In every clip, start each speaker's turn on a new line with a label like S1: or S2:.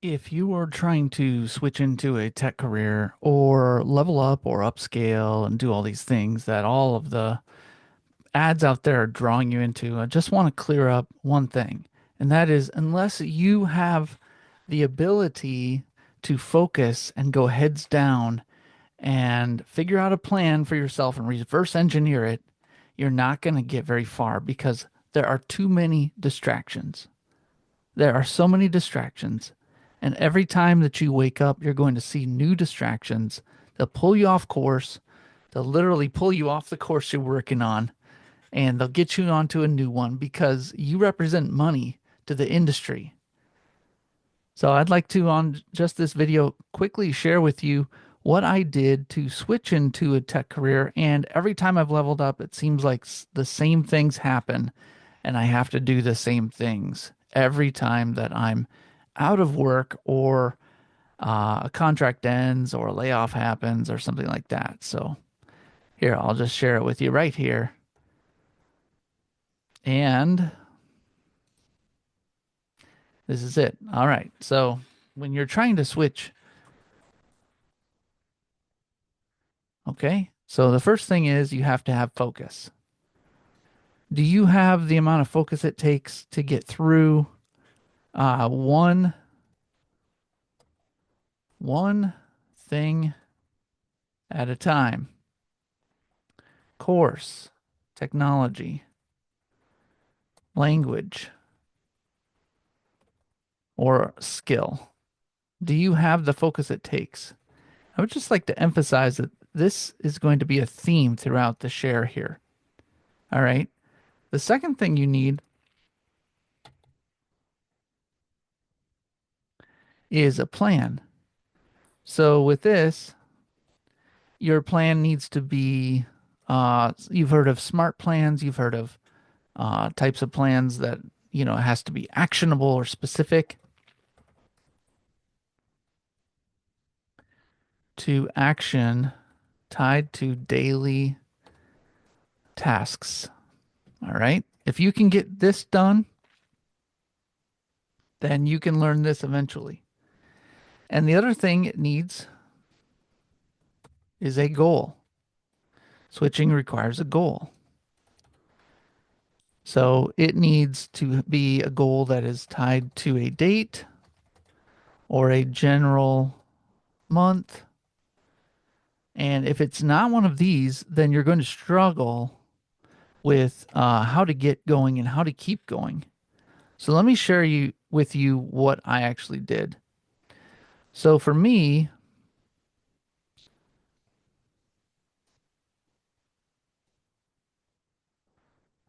S1: If you were trying to switch into a tech career or level up or upscale and do all these things that all of the ads out there are drawing you into, I just want to clear up one thing. And that is, unless you have the ability to focus and go heads down and figure out a plan for yourself and reverse engineer it, you're not going to get very far because there are too many distractions. There are so many distractions. And every time that you wake up, you're going to see new distractions. They'll pull you off course. They'll literally pull you off the course you're working on, and they'll get you onto a new one because you represent money to the industry. So I'd like to, on just this video, quickly share with you what I did to switch into a tech career. And every time I've leveled up, it seems like the same things happen, and I have to do the same things every time that I'm out of work or a contract ends or a layoff happens or something like that. So here, I'll just share it with you right here. And this is it. All right. So when you're trying to switch, okay, so the first thing is you have to have focus. Do you have the amount of focus it takes to get through one thing at a time? Course, technology, language, or skill? Do you have the focus it takes? I would just like to emphasize that this is going to be a theme throughout the share here. All right. The second thing you need is a plan. So with this, your plan needs to be, you've heard of smart plans, you've heard of types of plans that, it has to be actionable or specific to action tied to daily tasks. All right. If you can get this done, then you can learn this eventually. And the other thing it needs is a goal. Switching requires a goal. So it needs to be a goal that is tied to a date or a general month. And if it's not one of these, then you're going to struggle with how to get going and how to keep going. So let me share with you what I actually did. So for me,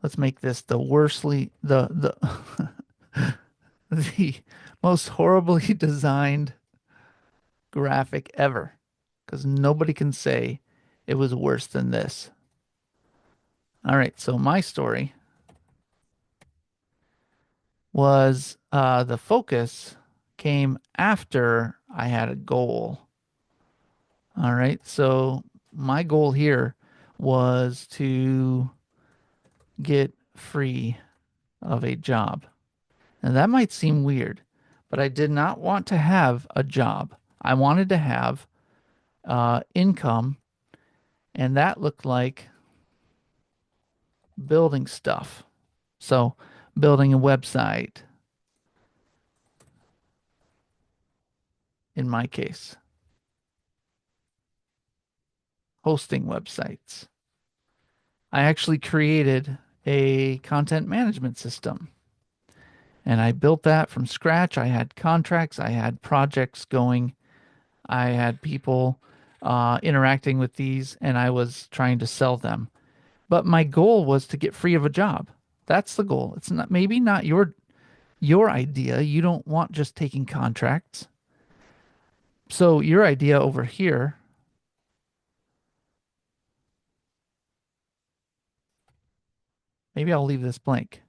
S1: let's make this the worstly the the most horribly designed graphic ever, because nobody can say it was worse than this. All right, so my story was the focus came after I had a goal. All right, so my goal here was to get free of a job. And that might seem weird, but I did not want to have a job. I wanted to have income, and that looked like building stuff. So, building a website, in my case, hosting websites. I actually created a content management system and I built that from scratch. I had contracts, I had projects going, I had people interacting with these, and I was trying to sell them. But my goal was to get free of a job. That's the goal. It's not maybe not your idea. You don't want just taking contracts. So your idea over here, maybe I'll leave this blank.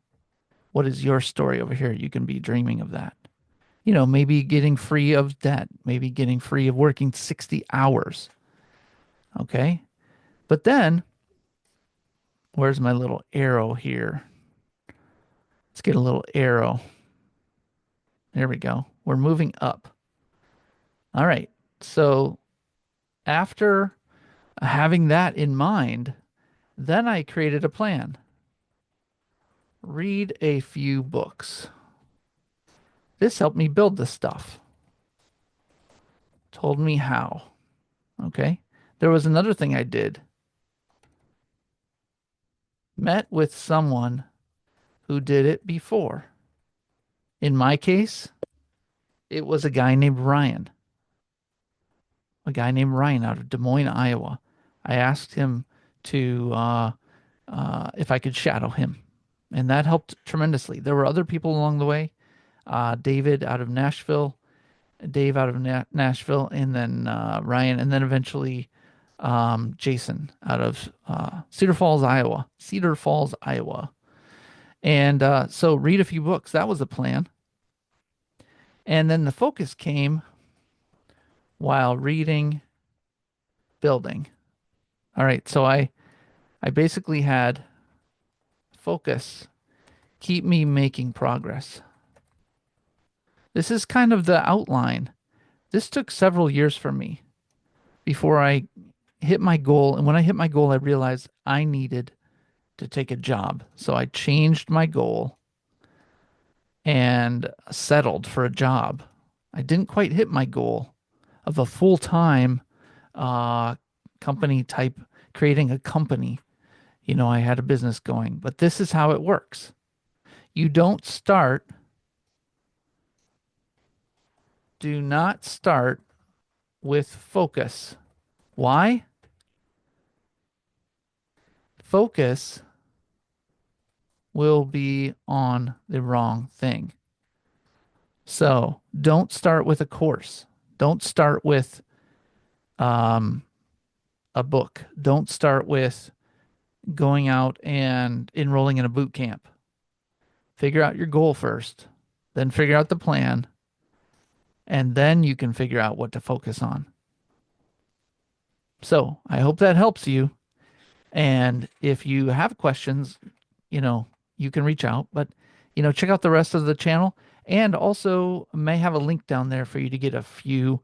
S1: What is your story over here? You can be dreaming of that. Maybe getting free of debt, maybe getting free of working 60 hours. Okay. But then, where's my little arrow here? Let's get a little arrow. There we go. We're moving up. All right. So after having that in mind, then I created a plan. Read a few books. This helped me build the stuff. Told me how. Okay. There was another thing I did. Met with someone who did it before. In my case, it was a guy named Ryan out of Des Moines, Iowa. I asked him to if I could shadow him, and that helped tremendously. There were other people along the way, David out of Nashville, Dave out of Nashville, and then Ryan, and then eventually Jason out of Cedar Falls, Iowa. Cedar Falls, Iowa. And so read a few books. That was the plan. And then the focus came while reading, building. All right. So I basically had focus keep me making progress. This is kind of the outline. This took several years for me before I hit my goal. And when I hit my goal, I realized I needed to take a job. So I changed my goal and settled for a job. I didn't quite hit my goal of a full-time uh, company type, creating a company. I had a business going, but this is how it works. You don't start, do not start with focus. Why? Focus will be on the wrong thing. So don't start with a course. Don't start with um, a book. Don't start with going out and enrolling in a boot camp. Figure out your goal first, then figure out the plan, and then you can figure out what to focus on. So I hope that helps you. And if you have questions, you know, you can reach out, but, check out the rest of the channel and also may have a link down there for you to get a few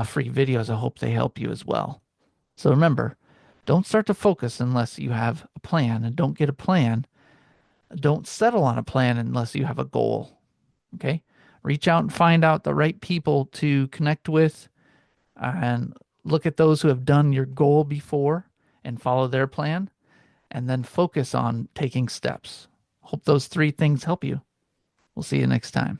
S1: free videos. I hope they help you as well. So remember, don't start to focus unless you have a plan, and don't get a plan. Don't settle on a plan unless you have a goal. Okay. Reach out and find out the right people to connect with and look at those who have done your goal before and follow their plan, and then focus on taking steps. Hope those three things help you. We'll see you next time.